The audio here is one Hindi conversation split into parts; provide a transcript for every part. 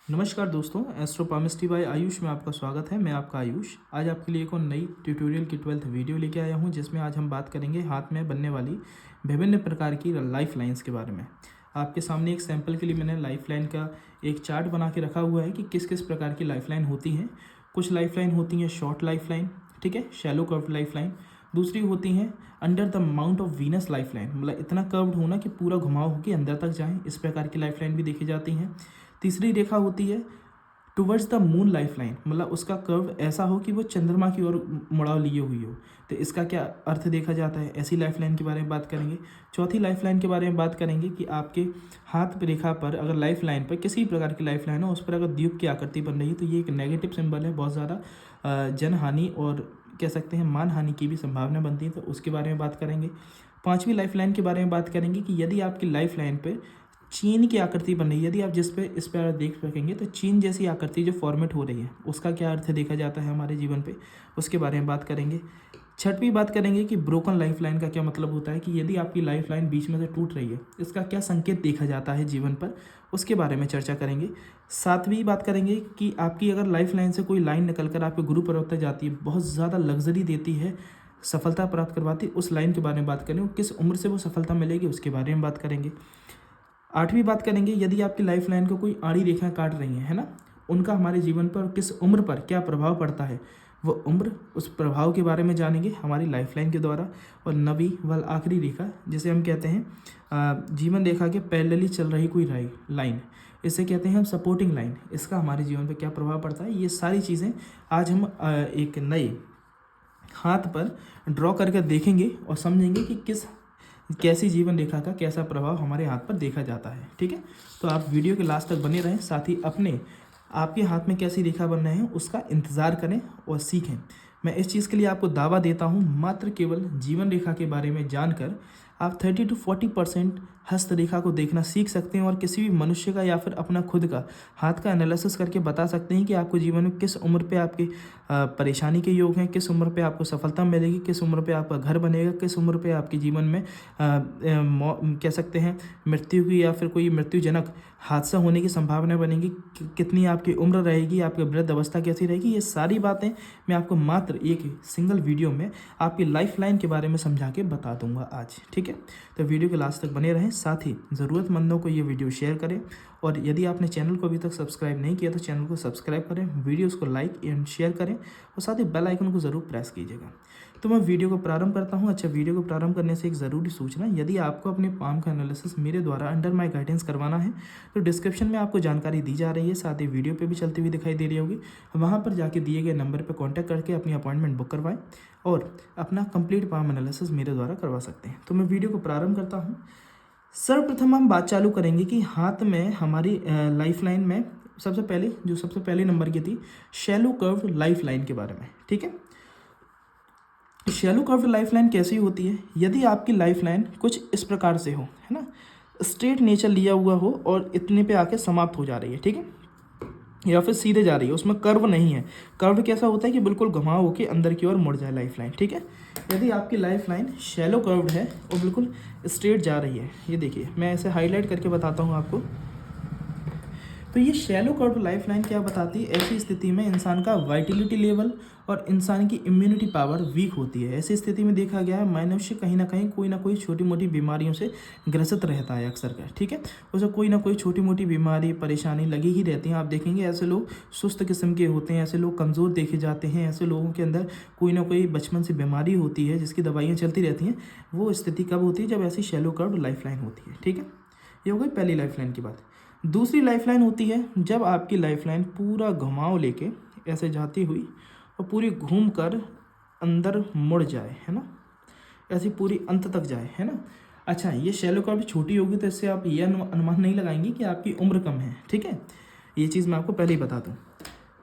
नमस्कार दोस्तों, एस्ट्रोपामिस्ट्री बाय आयुष में आपका स्वागत है। मैं आपका आयुष। आज आपके लिए एक और नई ट्यूटोरियल की 12th वीडियो लेके आया हूं, जिसमें आज हम बात करेंगे हाथ में बनने वाली विभिन्न प्रकार की लाइफ लाइन्स के बारे में। आपके सामने एक सैंपल के लिए मैंने लाइफ लाइन का एक चार्ट बना के रखा हुआ है कि किस किस प्रकार की लाइफ लाइन होती हैं। कुछ लाइफ लाइन होती हैं शॉर्ट लाइफ लाइन, ठीक है, शैलो कर्व्ड लाइफ लाइन। दूसरी होती हैं under the mount of Venus life line, मतलब इतना कर्व्ड होना कि पूरा घुमाव होकर अंदर तक जाए, इस प्रकार की लाइफ लाइन भी देखी जाती हैं। तीसरी रेखा होती है towards the moon life line, मतलब उसका कर्व ऐसा हो कि वो चंद्रमा की ओर मुड़ाव लिए हुई हो। तो इसका क्या अर्थ देखा जाता है, ऐसी लाइफ लाइन के बारे में बात करेंगे। चौथी लाइफ लाइन के बारे में बात करेंगे कि आपके हाथ रेखा पर अगर लाइफ लाइन पर किसी प्रकार की लाइफ लाइन हो, उस पर अगर द्वीप की आकृति बन रही है तो ये एक नेगेटिव सिंबल है, बहुत ज़्यादा जनहानि और कह सकते हैं मानहानि की भी संभावना बनती है, तो उसके बारे में बात करेंगे। पांचवी लाइफ लाइन के बारे में बात करेंगे कि यदि आपकी लाइफ लाइन पर चीन की आकृति बन रही है, यदि आप इस पर देख सकेंगे तो चीन जैसी आकृति जो फॉर्मेट हो रही है उसका क्या अर्थ देखा जाता है हमारे जीवन पे, उसके बारे में बात करेंगे। छठवीं बात करेंगे कि ब्रोकन लाइफ लाइन का क्या मतलब होता है, कि यदि आपकी लाइफ लाइन बीच में से टूट रही है इसका क्या संकेत देखा जाता है जीवन पर, उसके बारे में चर्चा करेंगे। सातवीं बात करेंगे कि आपकी अगर लाइफ लाइन से कोई लाइन निकल कर आपके गुरु पर्वत तक जाती है, बहुत ज़्यादा लग्जरी देती है, सफलता प्राप्त करवाती है, उस लाइन के बारे में बात करेंगे। किस उम्र से वो सफलता मिलेगी उसके बारे में बात करेंगे। आठवीं बात करेंगे यदि आपकी लाइफ लाइन को कोई आड़ी रेखा काट रही है ना, उनका हमारे जीवन पर किस उम्र पर क्या प्रभाव पड़ता है, वो उम्र, उस प्रभाव के बारे में जानेंगे हमारी लाइफ लाइन के द्वारा। और नवीं व आखिरी रेखा जिसे हम कहते हैं जीवन रेखा के पैरेलली चल रही कोई लाइन, इसे कहते हैं हम सपोर्टिंग लाइन, इसका हमारे जीवन पर क्या प्रभाव पड़ता है, ये सारी चीज़ें आज हम एक नए हाथ पर ड्रॉ करके देखेंगे और समझेंगे कि कैसी जीवन रेखा का कैसा प्रभाव हमारे हाथ पर देखा जाता है। ठीक है, तो आप वीडियो के लास्ट तक बने रहें, साथ ही आपके हाथ में कैसी रेखा बन रहे हैं उसका इंतज़ार करें और सीखें। मैं इस चीज़ के लिए आपको दावा देता हूँ, मात्र केवल जीवन रेखा के बारे में जानकर आप 30 to 40% हस्तरेखा को देखना सीख सकते हैं और किसी भी मनुष्य का या फिर अपना खुद का हाथ का एनालिसिस करके बता सकते हैं कि आपको जीवन में किस उम्र पे आपकी परेशानी के योग हैं, किस उम्र पे आपको सफलता मिलेगी, किस उम्र पे आपका घर बनेगा, किस उम्र पे आपके जीवन में कह सकते हैं मृत्यु की या फिर कोई मृत्युजनक हादसा होने की संभावना बनेगी, कितनी आपकी उम्र रहेगी, आपकी वृद्ध अवस्था कैसी रहेगी। ये सारी बातें मैं आपको मात्र एक सिंगल वीडियो में आपकी लाइफ लाइन के बारे में समझा के बता दूंगा आज। ठीक है, तो वीडियो के लास्ट तक बने रहें, साथ ही ज़रूरतमंदों को ये वीडियो शेयर करें और यदि आपने चैनल को अभी तक सब्सक्राइब नहीं किया तो चैनल को सब्सक्राइब करें, वीडियोस को लाइक एंड शेयर करें और साथ ही बेल आइकन को ज़रूर प्रेस कीजिएगा। तो मैं वीडियो को प्रारंभ करता हूं। अच्छा, वीडियो को प्रारंभ करने से एक ज़रूरी सूचना, यदि आपको अपने पाम का एनालिसिस मेरे द्वारा अंडर माय गाइडेंस करवाना है तो डिस्क्रिप्शन में आपको जानकारी दी जा रही है, साथ ही वीडियो पे भी चलती हुई दिखाई दे रही होगी, वहाँ पर जाके दिए गए नंबर पर कॉन्टैक्ट करके अपनी अपॉइंटमेंट बुक करवाएं और अपना कंप्लीट पाम एनालिसिस मेरे द्वारा करवा सकते हैं। तो मैं वीडियो को प्रारंभ करता हूँ। सर्वप्रथम हम बात चालू करेंगे कि हाथ में हमारी लाइफ लाइन में सबसे पहले नंबर की थी शैलो कर्व्ड लाइफ लाइन के बारे में। ठीक है, शैलो कर्व्ड लाइफ लाइन कैसी होती है, यदि आपकी लाइफ लाइन कुछ इस प्रकार से हो, है ना, स्ट्रेट नेचर लिया हुआ हो और इतने पे आके समाप्त हो जा रही है, ठीक है, या फिर सीधे जा रही है, उसमें कर्व नहीं है। कर्व कैसा होता है कि बिल्कुल घुमाव होकर अंदर की ओर मुड़ जाए लाइफ लाइन। ठीक है, यदि आपकी लाइफ लाइन शैलो कर्व्ड है और बिल्कुल स्ट्रेट जा रही है, ये देखिए मैं ऐसे हाईलाइट करके बताता हूँ आपको। तो ये शैलो कर्व्ड लाइफ लाइन क्या बताती है, ऐसी स्थिति में इंसान का वाइटलिटी लेवल और इंसान की इम्यूनिटी पावर वीक होती है। ऐसी स्थिति में देखा गया है मनुष्य कहीं ना कोई छोटी मोटी बीमारियों से ग्रसित रहता है अक्सर का। ठीक है, उसे कोई ना कोई छोटी मोटी बीमारी परेशानी लगी ही रहती है। आप देखेंगे ऐसे लोग सुस्त किस्म के होते हैं, ऐसे लोग कमज़ोर देखे जाते हैं, ऐसे लोगों के अंदर कोई ना कोई बचपन से बीमारी होती है जिसकी दवाइयाँ चलती रहती हैं। वो स्थिति कब होती है, जब ऐसी शैलो कर्व्ड लाइफ लाइन होती है। ठीक है, ये हो गई पहली लाइफ लाइन की बात। दूसरी लाइफ लाइन होती है जब आपकी लाइफ लाइन पूरा घुमाव लेके ऐसे जाती हुई और पूरी घूम कर अंदर मुड़ जाए, है ना, ऐसी पूरी अंत तक जाए, है ना। अच्छा, ये शैलो कर्व छोटी होगी तो इससे आप ये अनुमान नहीं लगाएंगे कि आपकी उम्र कम है। ठीक है, ये चीज़ मैं आपको पहले ही बता दूँ।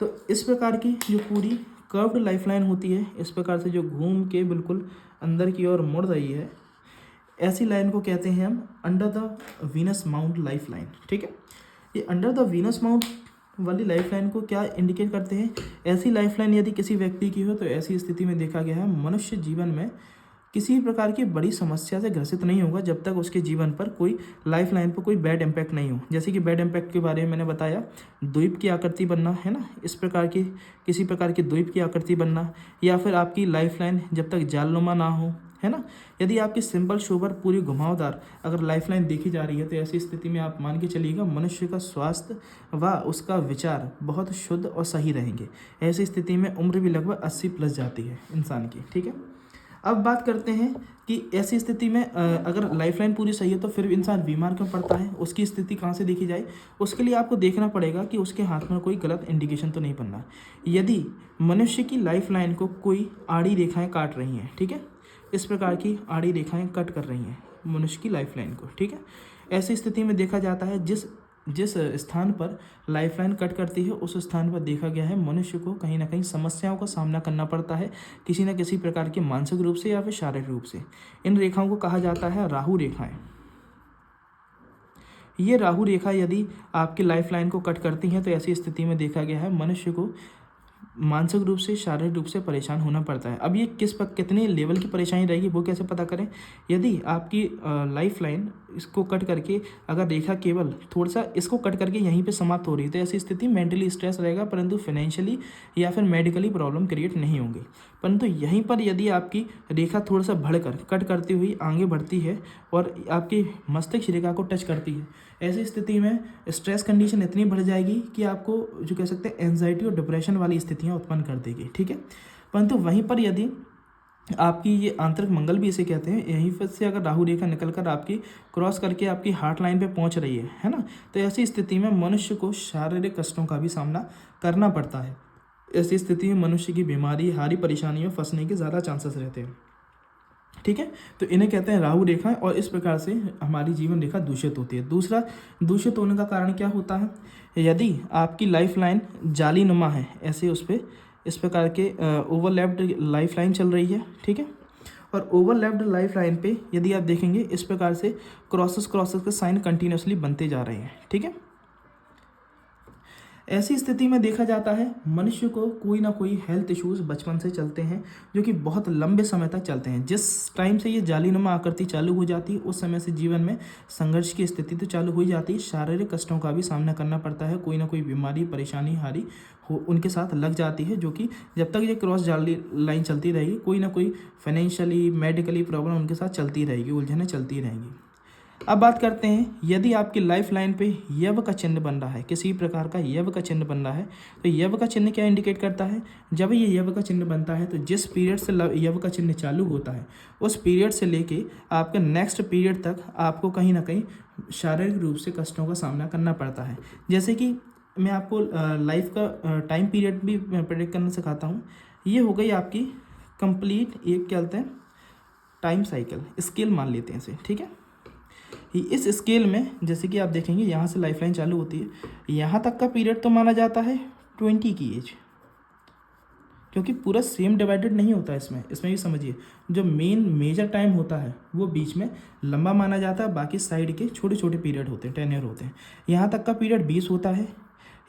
तो इस प्रकार की जो पूरी कर्व्ड लाइफ लाइन होती है, इस प्रकार से जो घूम के बिल्कुल अंदर की ओर मुड़ रही है, ऐसी लाइन को कहते हैं हम under the Venus mount life line. ठीक है, ये अंडर द वीनस माउंट वाली लाइफ लाइन को क्या इंडिकेट करते हैं, ऐसी लाइफ लाइन यदि किसी व्यक्ति की हो तो ऐसी स्थिति में देखा गया है मनुष्य जीवन में किसी भी प्रकार की बड़ी समस्या से ग्रसित नहीं होगा जब तक उसके जीवन पर कोई लाइफ लाइन पर कोई बैड इम्पैक्ट नहीं हो। जैसे कि बैड इम्पैक्ट के बारे में मैंने बताया, द्वीप की आकृति बनना, है ना, इस प्रकार की किसी प्रकार की द्वीप की आकृति बनना, या फिर आपकी लाइफ लाइन जब तक जालनुमा ना हो, है ना। यदि आपकी सिंपल शोबर पूरी घुमावदार अगर लाइफ लाइन देखी जा रही है तो ऐसी स्थिति में आप मान के चलिएगा मनुष्य का स्वास्थ्य व उसका विचार बहुत शुद्ध और सही रहेंगे। ऐसी स्थिति में उम्र भी लगभग 80 प्लस जाती है इंसान की, ठीक है। अब बात करते हैं कि ऐसी स्थिति में अगर लाइफ लाइन पूरी सही है तो फिर इंसान बीमार क्यों पड़ता है, उसकी स्थिति कहाँ से देखी जाए। उसके लिए आपको देखना पड़ेगा कि उसके हाथ में कोई गलत इंडिकेशन तो नहीं बनना। यदि मनुष्य की लाइफ लाइन को कोई आड़ी रेखाएं काट रही हैं, ठीक है, इस प्रकार की आड़ी रेखाएं कट कर रही हैं मनुष्य की लाइफ लाइन को, ठीक है, ऐसी स्थिति में देखा जाता है जिस स्थान पर लाइफ लाइन कट करती है उस स्थान पर देखा गया है मनुष्य को कहीं ना कहीं समस्याओं का सामना करना पड़ता है, किसी न किसी प्रकार के मानसिक रूप से या फिर शारीरिक रूप से। इन रेखाओं को कहा जाता है राहु रेखाएं। ये राहु रेखा यदि आपकी लाइफ लाइन को कट करती हैं तो ऐसी स्थिति में देखा गया है मनुष्य को मानसिक रूप से शारीरिक रूप से परेशान होना पड़ता है। अब ये कितने लेवल की परेशानी रहेगी वो कैसे पता करें। यदि आपकी लाइफ लाइन इसको कट करके अगर रेखा केवल थोड़ा सा इसको कट करके यहीं पे समाप्त हो रही है तो ऐसी स्थिति मेंटली स्ट्रेस रहेगा, परंतु फाइनेंशियली या फिर मेडिकली प्रॉब्लम क्रिएट नहीं होंगी। परंतु यहीं पर यदि आपकी रेखा थोड़ा सा बढ़कर कट करती हुई आगे बढ़ती है और आपकी मस्तिष्क रेखा को टच करती है, ऐसी स्थिति में स्ट्रेस कंडीशन इतनी बढ़ जाएगी कि आपको जो कह सकते हैं एंजाइटी और डिप्रेशन वाली स्थितियाँ उत्पन्न कर देगी, ठीक है। परंतु वहीं पर यदि आपकी ये आंतरिक मंगल भी इसे कहते हैं, यहीं पर से अगर राहु रेखा निकलकर आपकी क्रॉस करके आपकी हार्ट लाइन पे पहुंच रही है ना, तो ऐसी स्थिति में मनुष्य को शारीरिक कष्टों का भी सामना करना पड़ता है। ऐसी स्थिति में मनुष्य की बीमारी, हारी परेशानियों फंसने के ज़्यादा चांसेस रहते हैं, ठीक है। तो इन्हें कहते हैं राहु रेखा और इस प्रकार से हमारी जीवन रेखा दूषित होती है। दूसरा, दूषित होने का कारण क्या होता है, यदि आपकी लाइफ लाइन जाली नुमा है, ऐसे उस पर इस प्रकार के ओवरलैप्ड लाइफ लाइन चल रही है, ठीक है, और ओवरलैप्ड लाइफ लाइन पे यदि आप देखेंगे इस प्रकार से क्रॉसेस के साइन कंटिन्यूसली बनते जा रहे हैं, ठीक है। ऐसी स्थिति में देखा जाता है मनुष्य को कोई ना कोई हेल्थ इश्यूज बचपन से चलते हैं जो कि बहुत लंबे समय तक चलते हैं। जिस टाइम से ये जालीनुमा आकृति चालू हो जाती है उस समय से जीवन में संघर्ष की स्थिति तो चालू हो ही जाती है, शारीरिक कष्टों का भी सामना करना पड़ता है, कोई ना कोई बीमारी, परेशानी, हारी हो उनके साथ लग जाती है, जो कि जब तक ये क्रॉस जाली लाइन चलती रहेगी कोई ना कोई फाइनेंशियली, मेडिकली प्रॉब्लम उनके साथ चलती रहेगी, उलझनें चलती रहेंगी। अब बात करते हैं, यदि आपकी लाइफ लाइन पे यव का चिन्ह बन रहा है, किसी प्रकार का यव का चिन्ह बन रहा है, तो यव का चिन्ह क्या इंडिकेट करता है, जब ये यव का चिन्ह बनता है तो जिस पीरियड से यव का चिन्ह चालू होता है उस पीरियड से लेके आपके नेक्स्ट पीरियड तक आपको कहीं ना कहीं शारीरिक रूप से कष्टों का सामना करना पड़ता है। जैसे कि मैं आपको लाइफ का टाइम पीरियड भी प्रेडिक्ट करना सिखाता हूँ। ये हो गई आपकी कंप्लीट, एक क्या बोलते हैं, टाइम साइकिल स्केल मान लेते हैं इसे, ठीक है। इस स्केल में जैसे कि आप देखेंगे यहाँ से लाइफलाइन चालू होती है, यहाँ तक का पीरियड तो माना जाता है 20 की एज, क्योंकि पूरा सेम डिवाइडेड नहीं होता है इसमें भी समझिए, जो मेजर टाइम होता है वो बीच में लंबा माना जाता है, बाकी साइड के छोटे छोटे पीरियड होते हैं, टेन्योर होते हैं। यहाँ तक का पीरियड 20 होता है,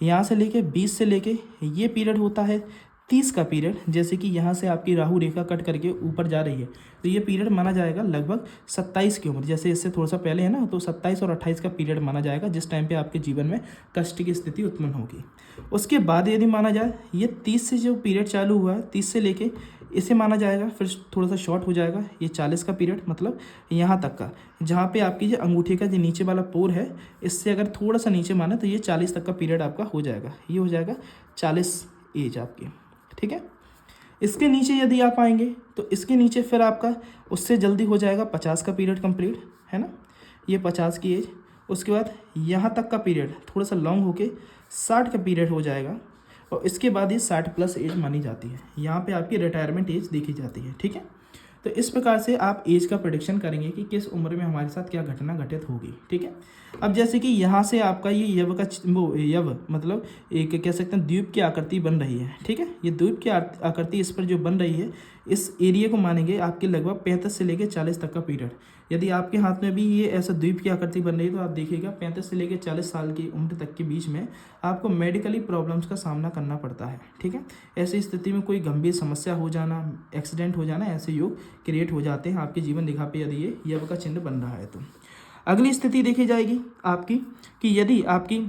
यहाँ से लेके 20 से लेके ये पीरियड होता है 30 का पीरियड। जैसे कि यहाँ से आपकी राहु रेखा कट करके ऊपर जा रही है तो ये पीरियड माना जाएगा लगभग 27 की उम्र, जैसे इससे थोड़ा सा पहले है ना, तो 27 और 28 का पीरियड माना जाएगा जिस टाइम पे आपके जीवन में कष्ट की स्थिति उत्पन्न होगी। उसके बाद यदि माना जाए ये 30 से जो पीरियड चालू हुआ है 30 से लेके इसे माना जाएगा, फिर थोड़ा सा शॉर्ट हो जाएगा ये 40 का पीरियड, मतलब यहाँ तक का, जहाँ पे आपकी जो अंगूठे का जो नीचे वाला पोर है इससे अगर थोड़ा सा नीचे माना तो ये 40 तक का पीरियड आपका हो जाएगा, ये हो जाएगा 40 एज आपकी, ठीक है। इसके नीचे यदि आप आएंगे तो इसके नीचे फिर आपका उससे जल्दी हो जाएगा 50 का पीरियड कंप्लीट, है ना, ये 50 की एज। उसके बाद यहाँ तक का पीरियड थोड़ा सा लॉन्ग होके 60 का पीरियड हो जाएगा और इसके बाद ये 60 प्लस एज मानी जाती है, यहाँ पे आपकी रिटायरमेंट एज देखी जाती है, ठीक है। तो इस प्रकार से आप एज का प्रेडिक्शन करेंगे कि किस उम्र में हमारे साथ क्या घटना घटित होगी, ठीक है। अब जैसे कि यहाँ से आपका ये यव का यव मतलब एक कह सकते हैं द्वीप की आकृति बन रही है, ठीक है। ये द्वीप की आकृति इस पर जो बन रही है इस एरिया को मानेंगे आपके लगभग 35 से लेकर 40 तक का पीरियड। यदि आपके हाथ में भी ये ऐसा द्वीप की आकृति बन रही है तो आप देखिएगा 35 से लेकर 40 साल की उम्र तक के बीच में आपको मेडिकली प्रॉब्लम्स का सामना करना पड़ता है। ठीक है, ऐसी स्थिति में कोई गंभीर समस्या हो जाना, एक्सीडेंट हो जाना, ऐसे योग क्रिएट हो जाते हैं आपकी जीवन रेखा पे यदि ये यव का चिन्ह बन रहा है तो। अगली स्थिति देखी जाएगी आपकी कि यदि आपकी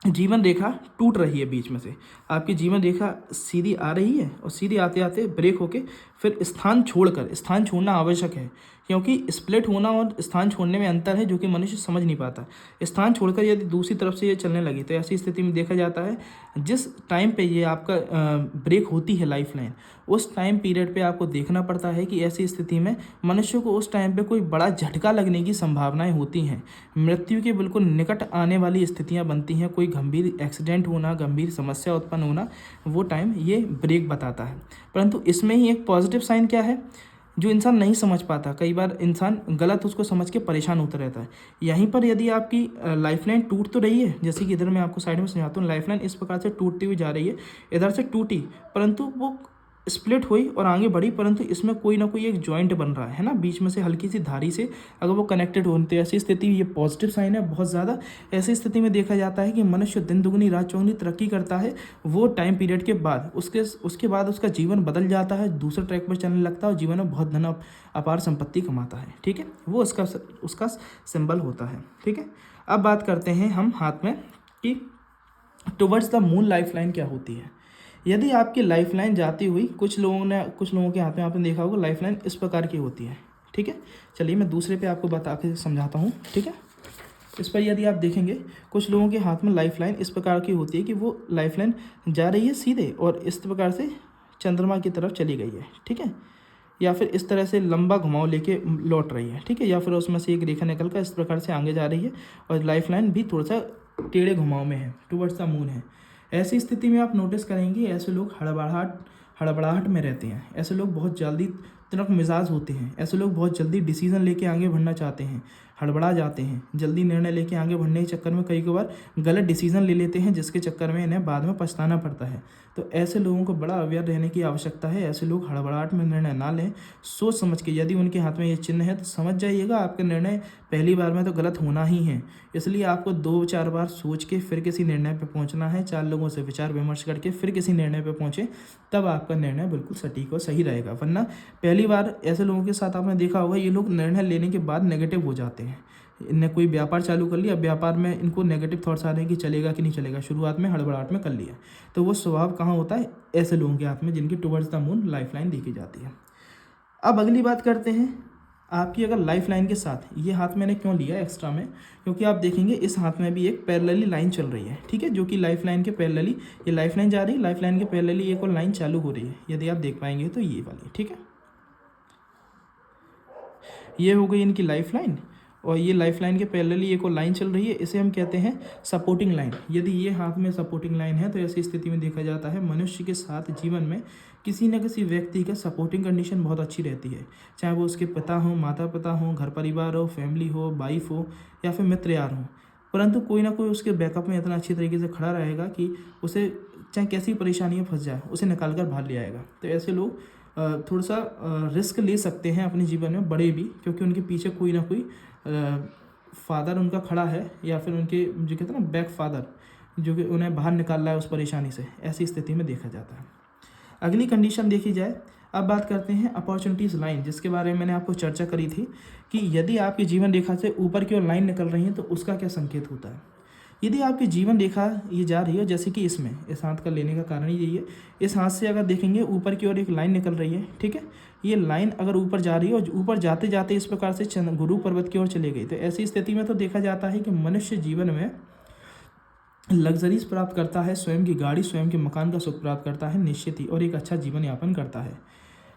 जीवन रेखा टूट रही है बीच में से, आपकी जीवन रेखा सीधी आ रही है और सीधी आते आते ब्रेक होके फिर स्थान छोड़ना आवश्यक है, क्योंकि स्प्लिट होना और स्थान छोड़ने में अंतर है जो कि मनुष्य समझ नहीं पाता। स्थान छोड़कर यदि दूसरी तरफ से ये चलने लगी तो ऐसी स्थिति में देखा जाता है जिस टाइम पे ये आपका ब्रेक होती है लाइफ लाइन, उस टाइम पीरियड पे आपको देखना पड़ता है कि ऐसी स्थिति में मनुष्य को उस टाइम पे कोई बड़ा झटका लगने की संभावनाएं होती हैं, मृत्यु के बिल्कुल निकट आने वाली स्थितियां बनती हैं, कोई गंभीर एक्सीडेंट होना, गंभीर समस्या उत्पन्न होना, वो टाइम ये ब्रेक बताता है। परंतु इसमें ही एक पॉजिटिव साइन क्या है जो इंसान नहीं समझ पाता, कई बार इंसान गलत उसको समझ के परेशान होता रहता है। यहीं पर यदि आपकी लाइफलाइन टूट तो रही है, जैसे कि इधर मैं आपको साइड में समझाता हूँ, लाइफलाइन इस प्रकार से टूटती हुई जा रही है, इधर से टूटी परंतु वो स्प्लिट हुई और आगे बढ़ी, परंतु इसमें कोई ना कोई एक जॉइंट बन रहा है ना, बीच में से हल्की सी धारी से अगर वो कनेक्टेड होते हैं, ऐसी स्थिति ये पॉजिटिव साइन है बहुत ज़्यादा। ऐसी स्थिति में देखा जाता है कि मनुष्य दिन दुगनी रात चौगुनी तरक्की करता है वो टाइम पीरियड के बाद, उसके बाद उसका जीवन बदल जाता है, दूसरे ट्रैक पर चलने लगता है और जीवन में बहुत धन अपार संपत्ति कमाता है। ठीक है, वो उसका सिंबल होता है। ठीक है, अब बात करते हैं हम हाथ में कि towards the moon life line क्या होती है। यदि आपकी लाइफ लाइन जाती हुई कुछ लोगों के हाथ में आपने देखा होगा लाइफ लाइन इस प्रकार की होती है। ठीक है, चलिए मैं दूसरे पे आपको बता के समझाता हूँ। ठीक है, इस पर यदि आप देखेंगे कुछ लोगों के हाथ में लाइफ लाइन इस प्रकार की होती है कि वो लाइफ लाइन जा रही है सीधे और इस प्रकार से चंद्रमा की तरफ चली गई है। ठीक है, या फिर इस तरह से लंबा घुमाव लेके लौट रही है। ठीक है, या फिर उसमें से एक रेखा निकल कर इस प्रकार से आगे जा रही है और लाइफ लाइन भी थोड़ा सा टेढ़े घुमाव में है, टुवर्ड्स द मून है। ऐसी स्थिति में आप नोटिस करेंगे ऐसे लोग हड़बड़ाहट में रहते हैं, ऐसे लोग बहुत जल्दी तुरंत मिजाज होते हैं, ऐसे लोग बहुत जल्दी डिसीजन लेके आगे बढ़ना चाहते हैं, हड़बड़ा जाते हैं, जल्दी निर्णय लेके आगे बढ़ने के चक्कर में कई बार गलत डिसीजन ले लेते हैं जिसके चक्कर में इन्हें बाद में पछताना पड़ता है। तो ऐसे लोगों को बड़ा अवेयर रहने की आवश्यकता है। ऐसे लोग हड़बड़ाहट में निर्णय ना लें, सोच समझ के। यदि उनके हाथ में ये चिन्ह है तो समझ जाइएगा आपका निर्णय पहली बार में तो गलत होना ही है, इसलिए आपको 2-4 बार सोच के फिर किसी निर्णय पर पहुँचना है, 4 लोगों से विचार विमर्श करके फिर किसी निर्णय पर पहुँचे, तब आपका निर्णय बिल्कुल सटीक और सही रहेगा। वरना पहली बार ऐसे लोगों के साथ आपने देखा होगा ये लोग निर्णय लेने के बाद नेगेटिव हो जाते हैं। इनने कोई व्यापार चालू कर लिया, व्यापार में इनको नेगेटिव थॉट्स आ रहे हैं कि चलेगा कि नहीं चलेगा, शुरुआत में हड़बड़ाहट में कर लिया, तो वो स्वभाव कहाँ होता है ऐसे लोगों के हाथ में जिनकी towards the moon life line देखी जाती है। अब अगली बात करते हैं आपकी अगर लाइफ लाइन के साथ ये हाथ मैंने क्यों लिया एक्स्ट्रा में, क्योंकि आप देखेंगे इस हाथ में भी एक पैरेलली लाइन चल रही है। ठीक है, जो कि लाइफ लाइन के पैरेलली ये लाइफ लाइन जा रही है, लाइफ लाइन के पैरेलली एक और लाइन चालू हो रही है, यदि आप देख पाएंगे तो ये वाली। ठीक है, ये हो गई इनकी लाइफ लाइन और ये लाइफ लाइन के पैरेलली एक और लाइन चल रही है, इसे हम कहते हैं सपोर्टिंग लाइन। यदि ये हाथ में सपोर्टिंग लाइन है तो ऐसी स्थिति में देखा जाता है मनुष्य के साथ जीवन में किसी न किसी व्यक्ति का सपोर्टिंग कंडीशन बहुत अच्छी रहती है, चाहे वो उसके पिता हो, माता पिता हो, घर परिवार हो, फैमिली हो, वाइफ हो या फिर मित्र यार हो, परंतु कोई ना कोई उसके बैकअप में इतना अच्छी तरीके से खड़ा रहेगा कि उसे चाहे कैसी परेशानी में फंस जाए उसे निकाल कर बाहर ले आएगा। तो ऐसे लोग थोड़ा सा रिस्क ले सकते हैं अपने जीवन में, बड़े भी, क्योंकि उनके पीछे कोई ना कोई फादर उनका खड़ा है या फिर उनके जो कहते हैं ना बैक फादर, जो कि उन्हें बाहर निकाल रहा है उस परेशानी से। ऐसी स्थिति में देखा जाता है। अगली कंडीशन देखी जाए, अब बात करते हैं अपॉर्चुनिटीज़ लाइन, जिसके बारे में मैंने आपको चर्चा करी थी कि यदि आपकी जीवन रेखा से ऊपर की ओर लाइन निकल रही है तो उसका क्या संकेत होता है। यदि आपकी जीवन रेखा ये जा रही है, जैसे कि इसमें इस हाथ का लेने का कारण यही है, इस हाथ से अगर देखेंगे ऊपर की ओर एक लाइन निकल रही है। ठीक है, ये लाइन अगर ऊपर जा रही है और ऊपर जाते जाते इस प्रकार से गुरु पर्वत की ओर चली गई, तो ऐसी स्थिति में तो देखा जाता है कि मनुष्य जीवन में लग्जरीज प्राप्त करता है, स्वयं की गाड़ी, स्वयं के मकान का सुख प्राप्त करता है निश्चित ही, और एक अच्छा जीवन यापन करता है।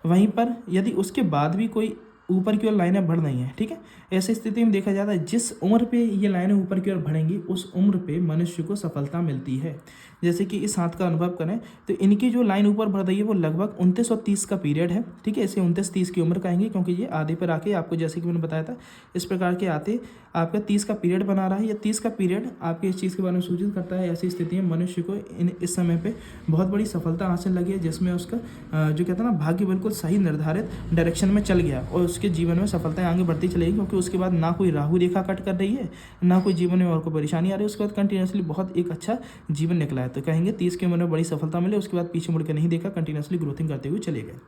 वहीं पर यदि उसके बाद भी कोई ऊपर की ओर लाइनें बढ़ रही हैं, ठीक है, ऐसी स्थिति में देखा जाता है जिस उम्र पे ये लाइनें ऊपर की ओर बढ़ेंगी उस उम्र पे मनुष्य को सफलता मिलती है। जैसे कि इस हाथ का अनुभव करें तो इनकी जो लाइन ऊपर बढ़ रही है वो लगभग 29 और 30 का पीरियड है। ठीक है, इसे 29-30 की उम्र कहेंगे क्योंकि ये आधे पर आके आपको, जैसे कि मैंने बताया था, इस प्रकार के आते आपका 30 का पीरियड बना रहा है। या 30 का पीरियड आपके इस चीज़ के बारे में सूचित करता है। ऐसी स्थिति में मनुष्य को इस समय पर बहुत बड़ी सफलता हासिल लगी है, जिसमें उसका जो कहते हैं ना भाग्य बिल्कुल सही निर्धारित डायरेक्शन में चल गया और उसके जीवन में सफलताएं आगे बढ़ती चलेगी, क्योंकि उसके बाद ना कोई राहु रेखा कट कर रही है, ना कोई जीवन में और कोई परेशानी आ रही है। उसके बाद कंटिन्यूसली बहुत एक अच्छा जीवन निकला है। तो कहेंगे 30 की उम्र में बड़ी सफलता मिले, उसके बाद पीछे मुड़ के नहीं देखा, कंटिन्यूसली ग्रोथिंग करते हुए चले गए।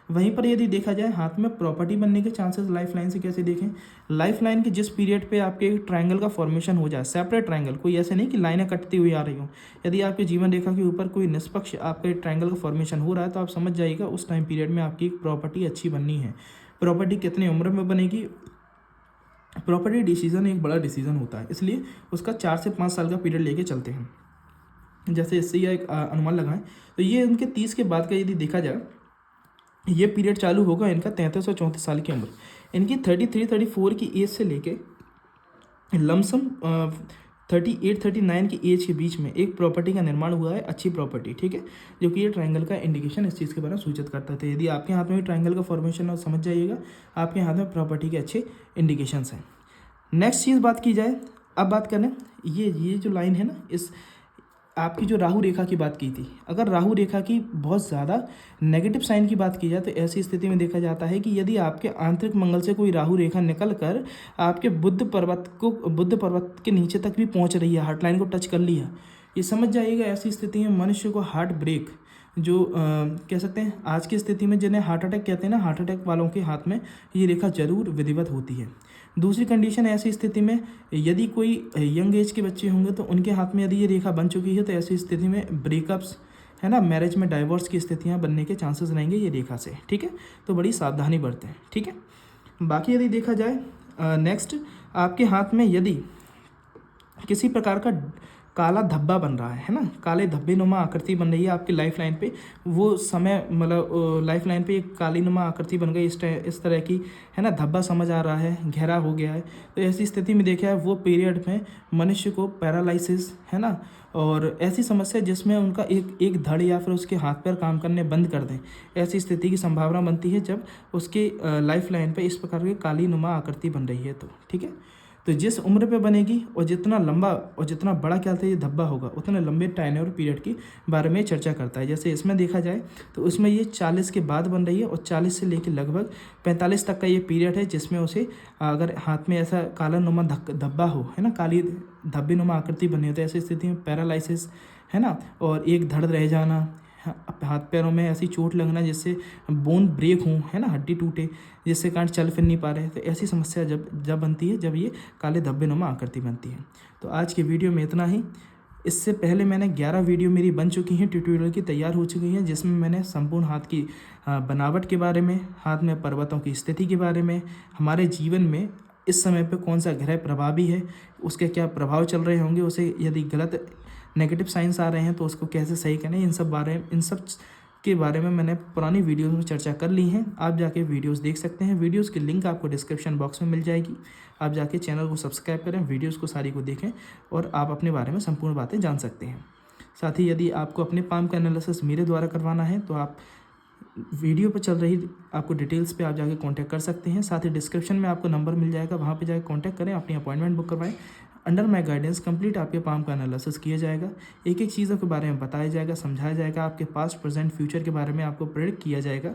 वहीं पर यदि देखा जाए हाथ में प्रॉपर्टी बनने के चांसेस लाइफ लाइन से कैसे देखें, लाइफ लाइन के जिस पीरियड पे आपके एक ट्रायंगल का फॉर्मेशन हो जाए, सेपरेट ट्रायंगल, कोई ऐसे नहीं कि लाइनें कटती हुई आ रही हो, यदि आपके जीवन रेखा के ऊपर कोई निष्पक्ष आपका ट्रायंगल का फॉर्मेशन हो रहा है, तो आप समझ जाइएगा उस टाइम पीरियड में आपकी प्रॉपर्टी अच्छी बननी है। प्रॉपर्टी कितनी उम्र में बनेगी, प्रॉपर्टी डिसीजन एक बड़ा डिसीजन होता है, इसलिए उसका 4 से 5 साल का पीरियड लेके चलते हैं। जैसे इससे यह एक अनुमान लगाएं तो ये उनके 30 के बाद का यदि देखा जाए, ये पीरियड चालू होगा इनका 33 और 34 साल की उम्र, इनकी 33-34 की एज से लेके लमसम 38-39 की एज के बीच में एक प्रॉपर्टी का निर्माण हुआ है, अच्छी प्रॉपर्टी, ठीक है, जो कि ये ट्रायंगल का इंडिकेशन इस चीज़ के बारे में सूचित करता था। यदि आपके हाथ में भी ट्रायंगल का फॉर्मेशन और समझ जाइएगा, आपके हाथ में प्रॉपर्टी के अच्छे इंडिकेशंस हैं। नेक्स्ट चीज़ बात की जाए, अब बात करें ये जो लाइन है ना, इस आपकी जो राहु रेखा की बात की थी, अगर राहु रेखा की बहुत ज़्यादा नेगेटिव साइन की बात की जाए तो ऐसी स्थिति में देखा जाता है कि यदि आपके आंतरिक मंगल से कोई राहु रेखा निकल कर आपके बुध पर्वत के नीचे तक भी पहुंच रही है, हार्ट लाइन को टच कर लिया, ये समझ जाइएगा ऐसी स्थिति में मनुष्य को हार्ट ब्रेक, जो कह सकते हैं आज की स्थिति में जिन्हें हार्ट अटैक कहते हैं ना, हार्ट अटैक वालों के हाथ में ये रेखा जरूर विधिवत होती है। दूसरी कंडीशन, ऐसी स्थिति में यदि कोई यंग एज के बच्चे होंगे तो उनके हाथ में यदि ये रेखा बन चुकी है तो ऐसी स्थिति में ब्रेकअप्स, है ना, मैरिज में डाइवोर्स की स्थितियां बनने के चांसेस रहेंगे ये रेखा से, ठीक है, तो बड़ी सावधानी बरतें, ठीक है। बाकी यदि देखा जाए नेक्स्ट, आपके हाथ में यदि किसी प्रकार का काला धब्बा बन रहा है ना, काले धब्बे नुमा आकृति बन रही है आपकी लाइफ लाइन पे, वो समय मतलब लाइफ लाइन पे एक काली नुमा आकृति बन गई इस तरह की, है ना, धब्बा समझ आ रहा है, गहरा हो गया है, तो ऐसी स्थिति में देखा है वो पीरियड में मनुष्य को पैरालिसिस, है ना, और ऐसी समस्या जिसमें उनका एक धड़ या फिर उसके हाथ पैर काम करने बंद कर दें, ऐसी स्थिति की संभावना बनती है जब उसके लाइफ लाइन पे इस प्रकार की काली नुमा आकृति बन रही है। तो ठीक है, तो जिस उम्र पे बनेगी और जितना लंबा और जितना बड़ा क्या ये धब्बा होगा, उतने लंबे टाइम और पीरियड के बारे में चर्चा करता है। जैसे इसमें देखा जाए तो उसमें ये 40 के बाद बन रही है और 40 से लेकर लगभग 45 तक का ये पीरियड है, जिसमें उसे अगर हाथ में ऐसा काला नुमा धब्बा हो, है ना, काली धब्बे नुमा आकृति बनी हो, तो ऐसी स्थिति में पैरालिसिस, है ना, और एक धड़ रह जाना, हाथ पैरों में ऐसी चोट लगना जिससे बोन ब्रेक हो, है ना, हड्डी टूटे, जिससे कारण चल फिर नहीं पा रहे, तो ऐसी समस्या जब बनती है जब ये काले धब्बे नुमा आकृति बनती है। तो आज की वीडियो में इतना ही। इससे पहले मैंने 11 वीडियो मेरी बन चुकी हैं, ट्यूटोरियल की तैयार हो चुकी हैं, जिसमें मैंने संपूर्ण हाथ की बनावट के बारे में, हाथ में पर्वतों की स्थिति के बारे में, हमारे जीवन में इस समय पे कौन सा ग्रह प्रभावी है, उसके क्या प्रभाव चल रहे होंगे, उसे यदि गलत नेगेटिव साइंस आ रहे हैं तो उसको कैसे सही करें, इन सब के बारे में मैंने पुरानी वीडियोस में चर्चा कर ली हैं। आप जाके वीडियोस देख सकते हैं, वीडियोस की लिंक आपको डिस्क्रिप्शन बॉक्स में मिल जाएगी। आप जाके चैनल को सब्सक्राइब करें, वीडियोस को सारी को देखें और आप अपने बारे में संपूर्ण बातें जान सकते हैं। साथ ही यदि आपको अपने पाम का एनालिसिस मेरे द्वारा करवाना है तो आप वीडियो पर चल रही आपको डिटेल्स पे आप जाके कांटेक्ट कर सकते हैं। साथ ही डिस्क्रिप्शन में आपको नंबर मिल जाएगा, वहाँ पे जाके कांटेक्ट करें, अपनी अपॉइंटमेंट बुक करवाएं। अंडर माय गाइडेंस कंप्लीट आपके पाम का एनालिसिस किया जाएगा, एक एक चीज़ों के बारे में बताया जाएगा, समझाया जाएगा, आपके पास्ट प्रेजेंट फ्यूचर के बारे में आपको प्रेडिक्ट किया जाएगा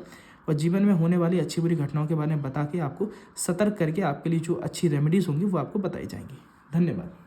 और जीवन में होने वाली अच्छी बुरी घटनाओं के बारे में बता के आपको सतर्क करके आपके लिए जो अच्छी रेमेडीज़ होंगी वो आपको बताई जाएंगी। धन्यवाद।